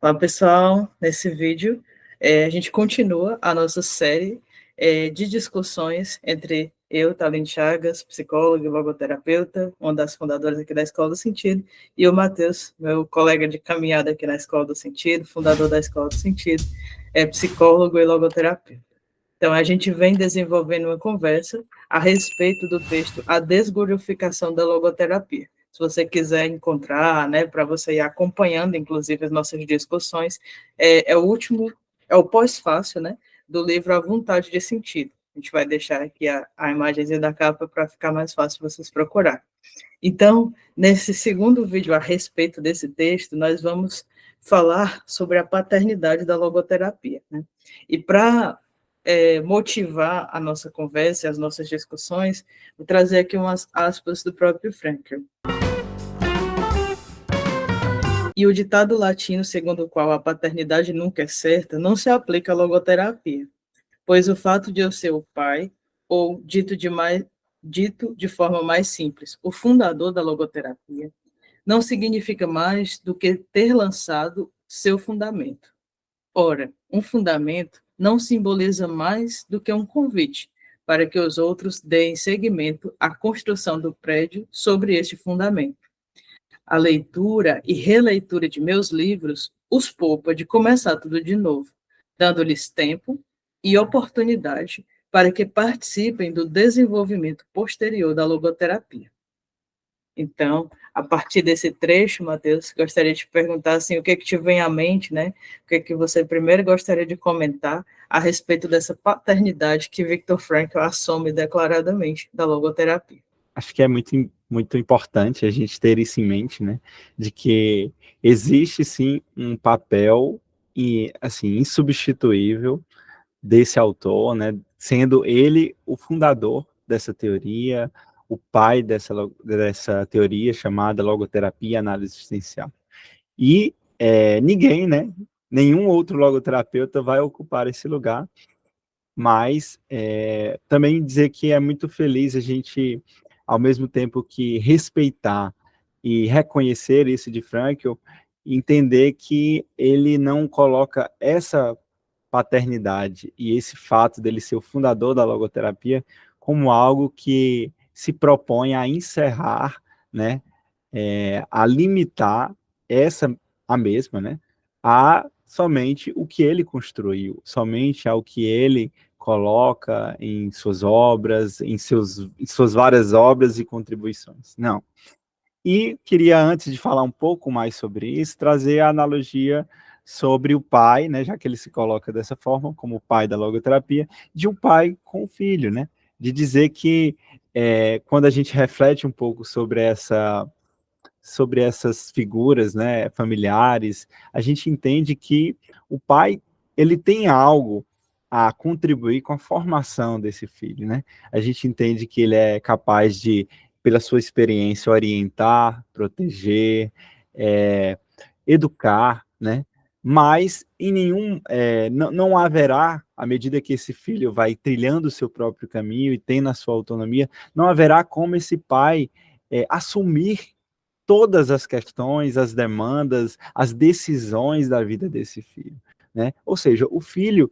Olá, pessoal. Nesse vídeo, a gente continua a nossa série de discussões entre eu, Thalene Chagas, psicóloga e logoterapeuta, uma das fundadoras aqui da Escola do Sentido, e o Matheus, meu colega de caminhada aqui na Escola do Sentido, fundador da Escola do Sentido, psicólogo e logoterapeuta. Então, a gente vem desenvolvendo uma conversa a respeito do texto A Desglorificação da Logoterapia. Se você quiser encontrar, né, para você ir acompanhando, inclusive, as nossas discussões, é o último, é o pós-fácil, né, do livro A Vontade de Sentido. A gente vai deixar aqui a imagenzinha da capa para ficar mais fácil vocês procurar. Então, nesse segundo vídeo a respeito desse texto, nós vamos falar sobre a paternidade da logoterapia, né? E para motivar a nossa conversa, as nossas discussões, vou trazer aqui umas aspas do próprio Frankl. E o ditado latino segundo o qual a paternidade nunca é certa não se aplica à logoterapia, pois o fato de eu ser o pai, ou dito de forma mais simples, o fundador da logoterapia, não significa mais do que ter lançado seu fundamento. Ora, um fundamento não simboliza mais do que um convite para que os outros deem seguimento à construção do prédio sobre este fundamento. A leitura e releitura de meus livros os poupa de começar tudo de novo, dando-lhes tempo e oportunidade para que participem do desenvolvimento posterior da logoterapia. Então, a partir desse trecho, Matheus, gostaria de te perguntar assim, o que é que te vem à mente, né? O que é que você primeiro gostaria de comentar a respeito dessa paternidade que Viktor Frankl assume declaradamente da logoterapia? Acho que é muito importante a gente ter isso em mente, né? De que existe sim um papel assim insubstituível desse autor, né? Sendo ele o fundador dessa teoria, o pai dessa teoria chamada logoterapia e análise existencial. E ninguém, né? Nenhum outro logoterapeuta vai ocupar esse lugar, mas também dizer que é muito feliz a gente, ao mesmo tempo que respeitar e reconhecer isso de Frankl, entender que ele não coloca essa paternidade e esse fato dele ser o fundador da logoterapia como algo que se propõe a encerrar, né, a limitar a mesma, né, a somente o que ele construiu, somente ao que ele coloca em suas obras, em suas várias obras e contribuições. Não. E queria, antes de falar um pouco mais sobre isso, trazer a analogia sobre o pai, né, já que ele se coloca dessa forma, como o pai da logoterapia, de um pai com o filho, né, de dizer que quando a gente reflete um pouco sobre essas figuras, né, familiares, a gente entende que o pai, ele tem algo a contribuir com a formação desse filho, né? A gente entende que ele é capaz de, pela sua experiência, orientar, proteger, educar, né? Mas em não haverá, à medida que esse filho vai trilhando o seu próprio caminho e tem na sua autonomia, não haverá como esse pai assumir todas as questões, as demandas, as decisões da vida desse filho, né? Ou seja, o filho,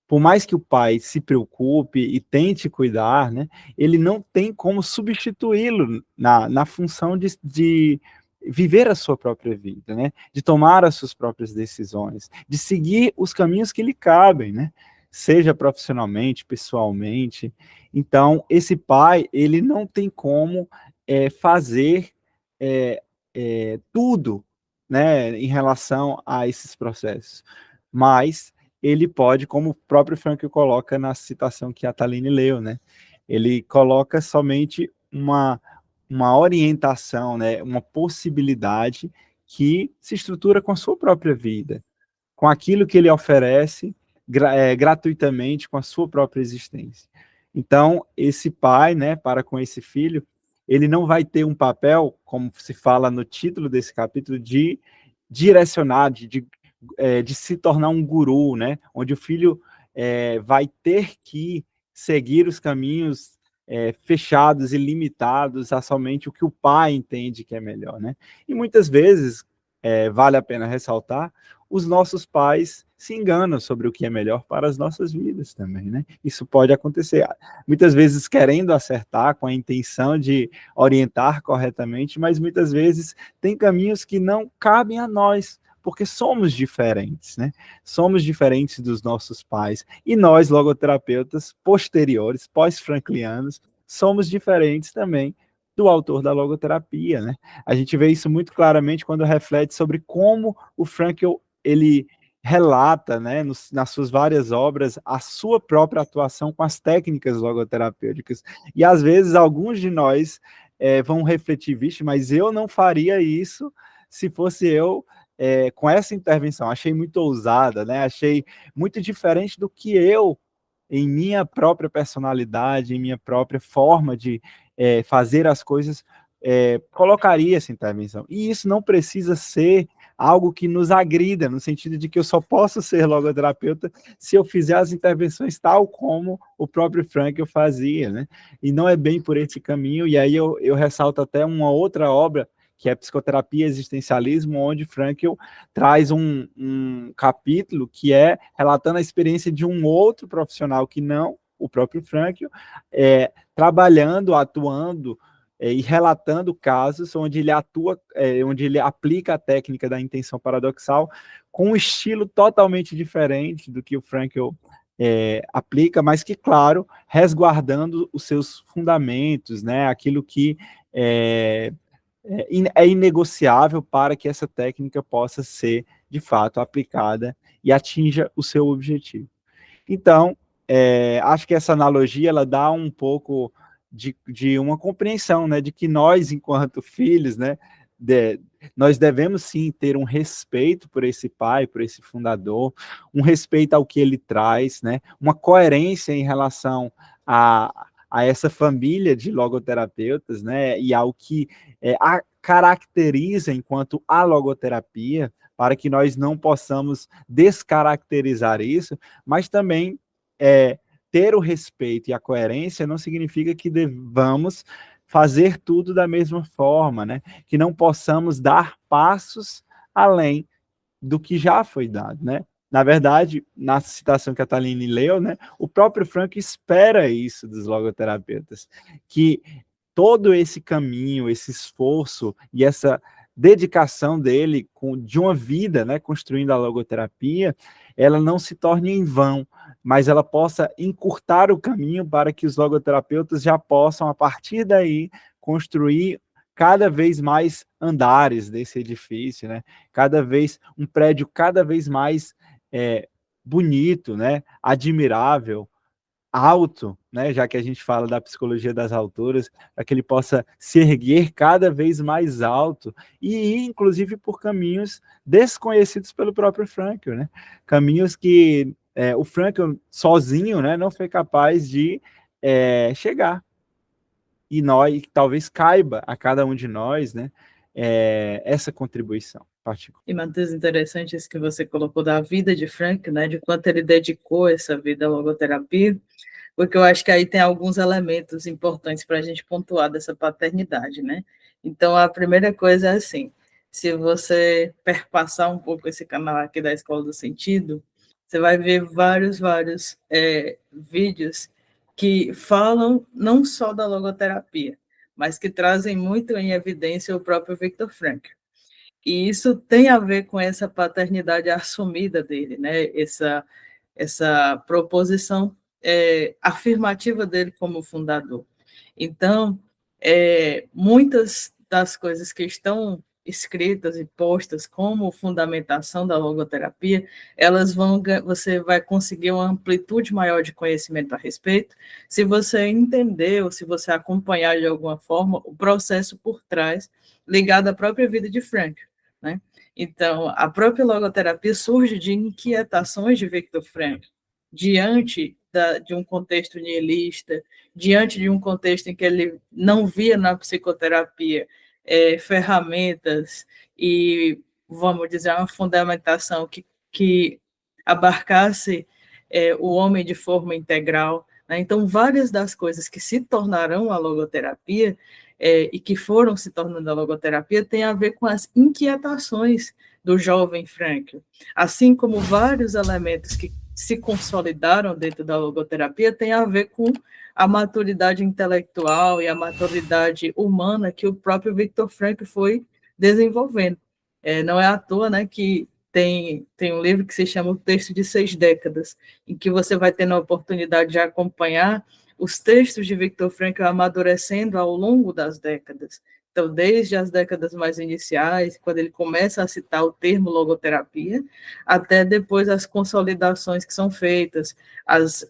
por mais que o pai se preocupe e tente cuidar, né, ele não tem como substituí-lo na função de viver a sua própria vida, né, de tomar as suas próprias decisões, de seguir os caminhos que lhe cabem, né, seja profissionalmente, pessoalmente. Então, esse pai, ele não tem como fazer tudo, né, em relação a esses processos, mas ele pode, como o próprio Frankl coloca na citação que a Thalene leu, né, ele coloca somente uma orientação, né, uma possibilidade que se estrutura com a sua própria vida, com aquilo que ele oferece gratuitamente, com a sua própria existência. Então, esse pai, né, para com esse filho, ele não vai ter um papel, como se fala no título desse capítulo, de direcionar, de se tornar um guru, né, onde o filho vai ter que seguir os caminhos fechados e limitados a somente o que o pai entende que é melhor, né? E muitas vezes, vale a pena ressaltar, os nossos pais se enganam sobre o que é melhor para as nossas vidas também, né? Isso pode acontecer, muitas vezes querendo acertar, com a intenção de orientar corretamente, mas muitas vezes tem caminhos que não cabem a nós, porque somos diferentes, né? Somos diferentes dos nossos pais, e nós, logoterapeutas posteriores, pós-franklianos, somos diferentes também do autor da logoterapia, né? A gente vê isso muito claramente quando reflete sobre como o Frankl, ele relata, né, nas suas várias obras, a sua própria atuação com as técnicas logoterapêuticas. E às vezes alguns de nós vão refletir, vixe, mas eu não faria isso se fosse eu com essa intervenção. Achei muito ousada, né? Achei muito diferente do que eu, em minha própria personalidade, em minha própria forma de fazer as coisas, colocaria essa intervenção. E isso não precisa ser algo que nos agrida, no sentido de que eu só posso ser logoterapeuta se eu fizer as intervenções tal como o próprio Frankl fazia, né? E não é bem por esse caminho, e aí eu ressalto até uma outra obra, que é Psicoterapia e Existencialismo, onde Frankl traz um capítulo que é relatando a experiência de um outro profissional que não o próprio Frankl, trabalhando, atuando e relatando casos onde ele atua, onde ele aplica a técnica da intenção paradoxal com um estilo totalmente diferente do que o Frankl aplica, mas que, claro, resguardando os seus fundamentos, né, aquilo que é inegociável para que essa técnica possa ser, de fato, aplicada e atinja o seu objetivo. Então, acho que essa analogia ela dá um pouco de uma compreensão, né, de que nós, enquanto filhos, né, nós devemos sim ter um respeito por esse pai, por esse fundador, um respeito ao que ele traz, né, uma coerência em relação a essa família de logoterapeutas, né, e ao que a caracteriza enquanto a logoterapia, para que nós não possamos descaracterizar isso, mas também ter o respeito e a coerência não significa que devamos fazer tudo da mesma forma, né? Que não possamos dar passos além do que já foi dado, né? Na verdade, na citação que a Taline leu, né, o próprio Frankl espera isso dos logoterapeutas, que todo esse caminho, esse esforço e essa dedicação dele de uma vida, né, construindo a logoterapia, ela não se torne em vão, mas ela possa encurtar o caminho para que os logoterapeutas já possam, a partir daí, construir cada vez mais andares desse edifício, né? Cada vez um prédio cada vez mais bonito, né? Admirável, alto, né? Já que a gente fala da psicologia das alturas, para que ele possa se erguer cada vez mais alto e ir, inclusive, por caminhos desconhecidos pelo próprio Frankl, né? Caminhos que o Frankl sozinho, né, não foi capaz de chegar. E nós, talvez caiba a cada um de nós, né, essa contribuição particular. E, Matheus, interessante isso que você colocou da vida de Frankl, né, de quanto ele dedicou essa vida à logoterapia, porque eu acho que aí tem alguns elementos importantes para a gente pontuar dessa paternidade, né? Então, a primeira coisa é assim, se você perpassar um pouco esse canal aqui da Escola do Sentido, você vai ver vários vídeos que falam não só da logoterapia, mas que trazem muito em evidência o próprio Viktor Frankl. E isso tem a ver com essa paternidade assumida dele, né? Essa proposição afirmativa dele como fundador. Então, muitas das coisas que estão escritas e postas como fundamentação da logoterapia, você vai conseguir uma amplitude maior de conhecimento a respeito, se você entender ou se você acompanhar de alguma forma o processo por trás ligado à própria vida de Frankl, né? Então, a própria logoterapia surge de inquietações de Viktor Frankl, diante de um contexto nihilista, diante de um contexto em que ele não via na psicoterapia ferramentas e, vamos dizer, uma fundamentação que abarcasse o homem de forma integral, né? Então, várias das coisas que se tornarão a logoterapia, e que foram se tornando a logoterapia tem a ver com as inquietações do jovem Frankl. Assim como vários elementos que se consolidaram dentro da logoterapia tem a ver com a maturidade intelectual e a maturidade humana que o próprio Viktor Frankl foi desenvolvendo. Não é à toa, né, que tem um livro que se chama O Texto de 6 Décadas, em que você vai tendo a oportunidade de acompanhar os textos de Viktor Frankl amadurecendo ao longo das décadas. Então, desde as décadas mais iniciais, quando ele começa a citar o termo logoterapia, até depois as consolidações que são feitas,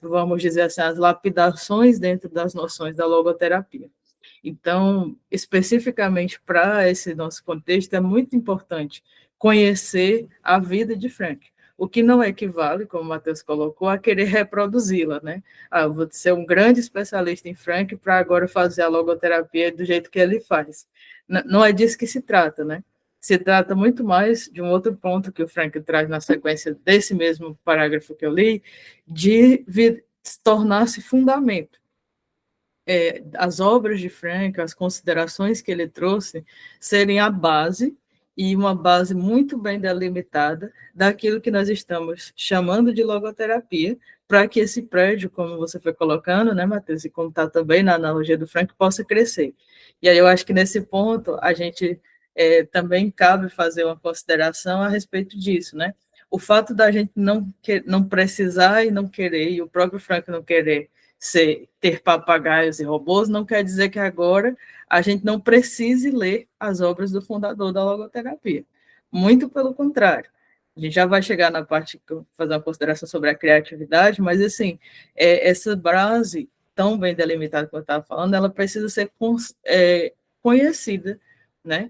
vamos dizer assim, as lapidações dentro das noções da logoterapia. Então, especificamente para esse nosso contexto, é muito importante conhecer a vida de Frankl, o que não equivale, como o Matheus colocou, a querer reproduzi-la, né? Vou ser um grande especialista em Frankl para agora fazer a logoterapia do jeito que ele faz. Não é disso que se trata, né? Se trata muito mais de um outro ponto que o Frankl traz na sequência desse mesmo parágrafo que eu li, de tornar-se fundamento. As obras de Frankl, as considerações que ele trouxe, serem a base, e uma base muito bem delimitada, daquilo que nós estamos chamando de logoterapia, para que esse prédio, como você foi colocando, né, Matheus, e como está também na analogia do Frankl, possa crescer. E aí eu acho que nesse ponto a gente também cabe fazer uma consideração a respeito disso, né? O fato da gente não precisar e não querer, e o próprio Frankl não querer ter papagaios e robôs, não quer dizer que agora a gente não precise ler as obras do fundador da logoterapia. Muito pelo contrário. A gente já vai chegar na parte que eu vou fazer uma consideração sobre a criatividade, mas, assim, essa base tão bem delimitada que eu estava falando, ela precisa ser conhecida, né?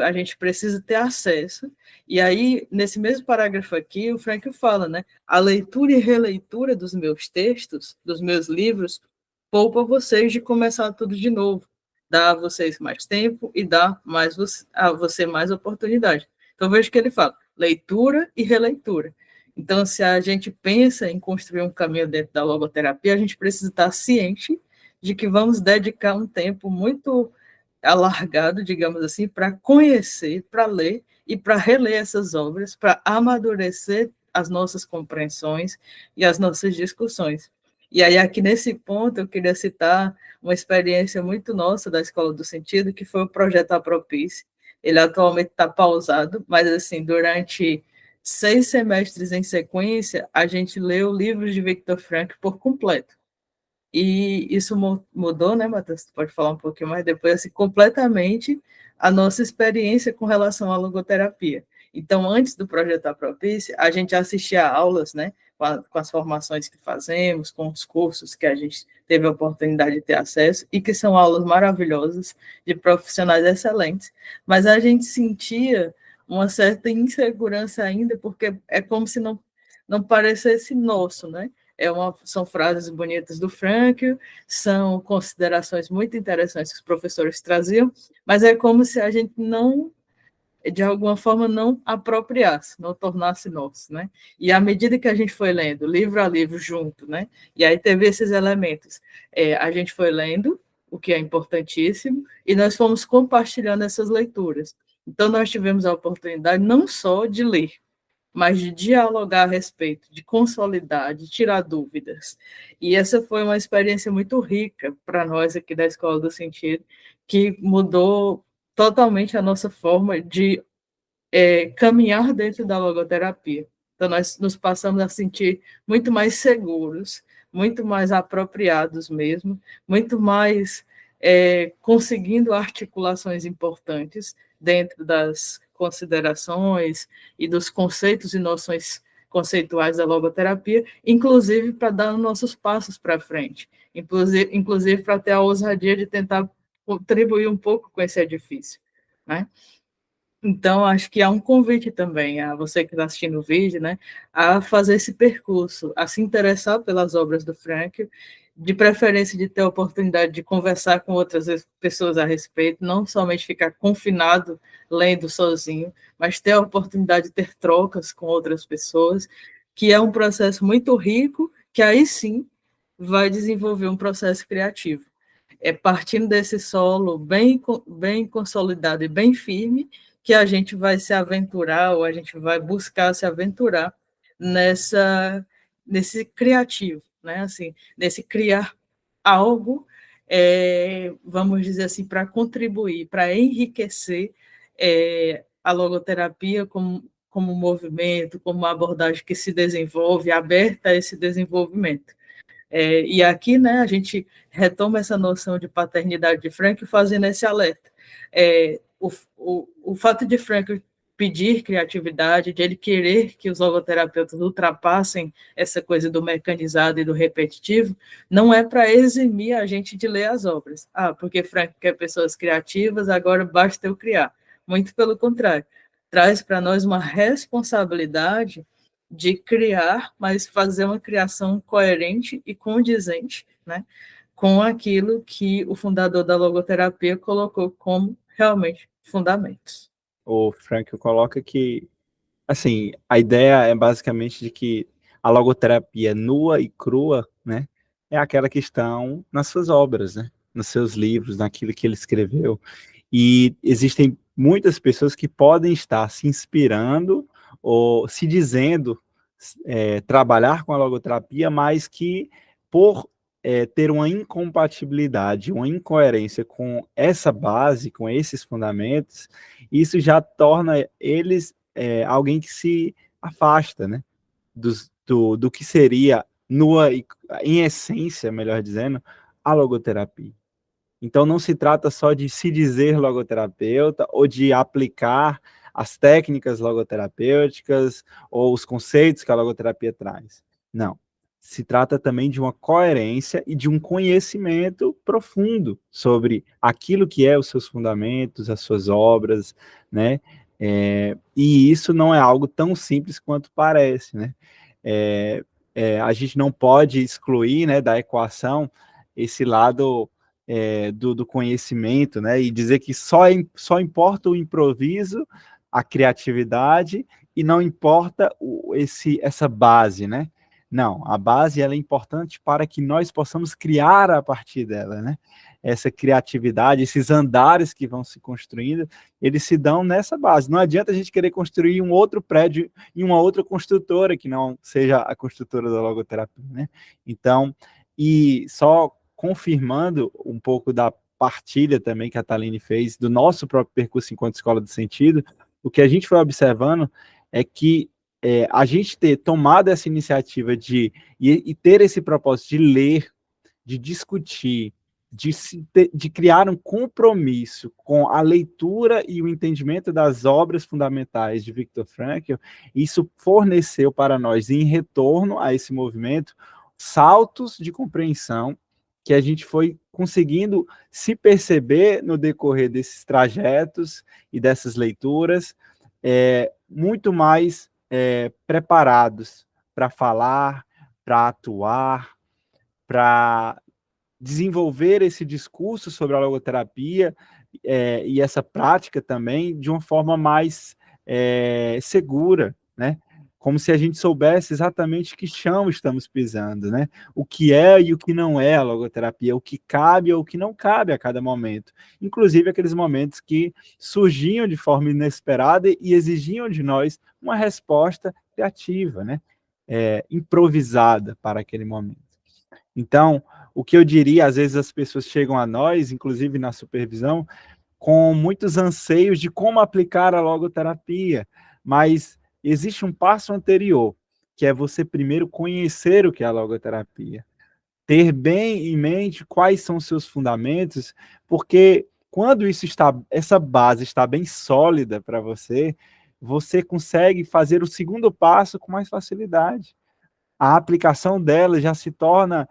A gente precisa ter acesso. E aí, nesse mesmo parágrafo aqui, o Frankl fala, né? A leitura e releitura dos meus textos, dos meus livros, poupa vocês de começar tudo de novo, dá a vocês mais tempo e dá a você mais oportunidade. Então, veja que ele fala, leitura e releitura. Então, se a gente pensa em construir um caminho dentro da logoterapia, a gente precisa estar ciente de que vamos dedicar um tempo muito alargado, digamos assim, para conhecer, para ler e para reler essas obras, para amadurecer as nossas compreensões e as nossas discussões. E aí, aqui nesse ponto, eu queria citar uma experiência muito nossa da Escola do Sentido, que foi o projeto Apropice. Ele atualmente está pausado, mas, assim, durante 6 semestres em sequência, a gente leu livros de Viktor Frankl por completo. E isso mudou, né, Matheus? Você pode falar um pouquinho mais depois, assim, completamente a nossa experiência com relação à logoterapia. Então, antes do projeto Apropice, a gente assistia a aulas, né, com as formações que fazemos, com os cursos que a gente teve a oportunidade de ter acesso, e que são aulas maravilhosas, de profissionais excelentes, mas a gente sentia uma certa insegurança ainda, porque é como se não parecesse nosso, né? São frases bonitas do Frankl, são considerações muito interessantes que os professores traziam, mas é como se a gente não, de alguma forma, não apropriasse, não tornasse nosso, né? E à medida que a gente foi lendo, livro a livro, junto, né? E aí teve esses elementos. A gente foi lendo, o que é importantíssimo, e nós fomos compartilhando essas leituras. Então, nós tivemos a oportunidade não só de ler, mas de dialogar a respeito, de consolidar, de tirar dúvidas. E essa foi uma experiência muito rica para nós aqui da Escola do Sentido, que mudou totalmente a nossa forma de caminhar dentro da logoterapia. Então, nós nos passamos a sentir muito mais seguros, muito mais apropriados mesmo, muito mais conseguindo articulações importantes dentro das considerações e dos conceitos e noções conceituais da logoterapia, inclusive para dar nossos passos para frente, inclusive para ter a ousadia de tentar contribuir um pouco com esse edifício, né? Então, acho que há um convite também a você que está assistindo o vídeo, né, a fazer esse percurso, a se interessar pelas obras do Frankl, de preferência de ter a oportunidade de conversar com outras pessoas a respeito, não somente ficar confinado lendo sozinho, mas ter a oportunidade de ter trocas com outras pessoas, que é um processo muito rico, que aí sim vai desenvolver um processo criativo. partindo desse solo bem consolidado e bem firme, que a gente vai se aventurar, ou a gente vai buscar se aventurar nesse criativo, né? Assim, nesse criar algo, vamos dizer assim, para contribuir, para enriquecer a logoterapia como movimento, como uma abordagem que se desenvolve, aberta a esse desenvolvimento. E aqui, né, a gente retoma essa noção de paternidade de Frankl fazendo esse alerta. O fato de Frankl pedir criatividade, de ele querer que os logoterapeutas ultrapassem essa coisa do mecanizado e do repetitivo, não é para eximir a gente de ler as obras. Porque Frankl quer pessoas criativas, agora basta eu criar. Muito pelo contrário. Traz para nós uma responsabilidade de criar, mas fazer uma criação coerente e condizente, né, com aquilo que o fundador da logoterapia colocou como realmente fundamentos. O Frankl coloca que, assim, a ideia é basicamente de que a logoterapia nua e crua, né, é aquela que estão nas suas obras, né, nos seus livros, naquilo que ele escreveu. E existem muitas pessoas que podem estar se inspirando ou se dizendo trabalhar com a logoterapia, mas que por ter uma incompatibilidade, uma incoerência com essa base, com esses fundamentos, isso já torna eles alguém que se afasta, né, do que seria, em essência, melhor dizendo, a logoterapia. Então, não se trata só de se dizer logoterapeuta ou de aplicar as técnicas logoterapêuticas ou os conceitos que a logoterapia traz. Não. Se trata também de uma coerência e de um conhecimento profundo sobre aquilo que é os seus fundamentos, as suas obras, né? E isso não é algo tão simples quanto parece, né? A gente não pode excluir, né, da equação esse lado do conhecimento, né? E dizer que só importa o improviso, a criatividade, e não importa essa base, né? Não, a base ela é importante para que nós possamos criar a partir dela, né? Essa criatividade, esses andares que vão se construindo, eles se dão nessa base. Não adianta a gente querer construir um outro prédio em uma outra construtora que não seja a construtora da logoterapia, né? Então, e só confirmando um pouco da partilha também que a Thaline fez do nosso próprio percurso enquanto Escola do Sentido, o que a gente foi observando é que a gente ter tomado essa iniciativa e ter esse propósito de ler, de discutir, de criar um compromisso com a leitura e o entendimento das obras fundamentais de Viktor Frankl, isso forneceu para nós, em retorno a esse movimento, saltos de compreensão que a gente foi conseguindo se perceber no decorrer desses trajetos e dessas leituras, muito mais preparados para falar, para atuar, para desenvolver esse discurso sobre a logoterapia e essa prática também de uma forma mais segura, né? Como se a gente soubesse exatamente que chão estamos pisando, né? O que é e o que não é a logoterapia, o que cabe ou o que não cabe a cada momento. Inclusive aqueles momentos que surgiam de forma inesperada e exigiam de nós uma resposta criativa, né? Improvisada para aquele momento. Então, o que eu diria, às vezes as pessoas chegam a nós, inclusive na supervisão, com muitos anseios de como aplicar a logoterapia, mas existe um passo anterior, que é você primeiro conhecer o que é a logoterapia, ter bem em mente quais são os seus fundamentos, porque quando essa base está bem sólida para você, você consegue fazer o segundo passo com mais facilidade. A aplicação dela já se torna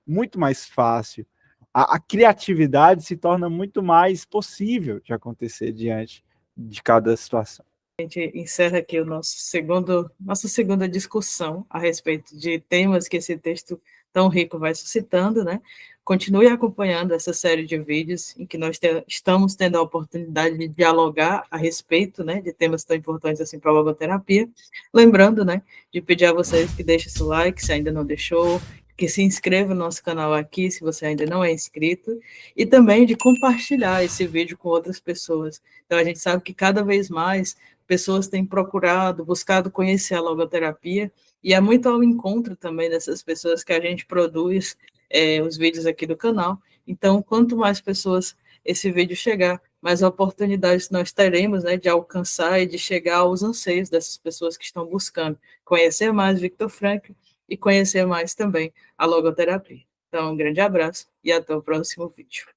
muito mais fácil. A criatividade se torna muito mais possível de acontecer diante de cada situação. A gente encerra aqui nossa segunda discussão a respeito de temas que esse texto tão rico vai suscitando, né? Continue acompanhando essa série de vídeos em que nós estamos tendo a oportunidade de dialogar a respeito, né, de temas tão importantes assim para a logoterapia. Lembrando, né, de pedir a vocês que deixem seu like, se ainda não deixou, que se inscreva no nosso canal aqui, se você ainda não é inscrito, e também de compartilhar esse vídeo com outras pessoas. Então, a gente sabe que cada vez mais pessoas têm procurado, buscado conhecer a logoterapia, e é muito ao encontro também dessas pessoas que a gente produz os vídeos aqui do canal. Então, quanto mais pessoas esse vídeo chegar, mais oportunidades nós teremos, né, de alcançar e de chegar aos anseios dessas pessoas que estão buscando conhecer mais Viktor Frankl e conhecer mais também a logoterapia. Então, um grande abraço e até o próximo vídeo.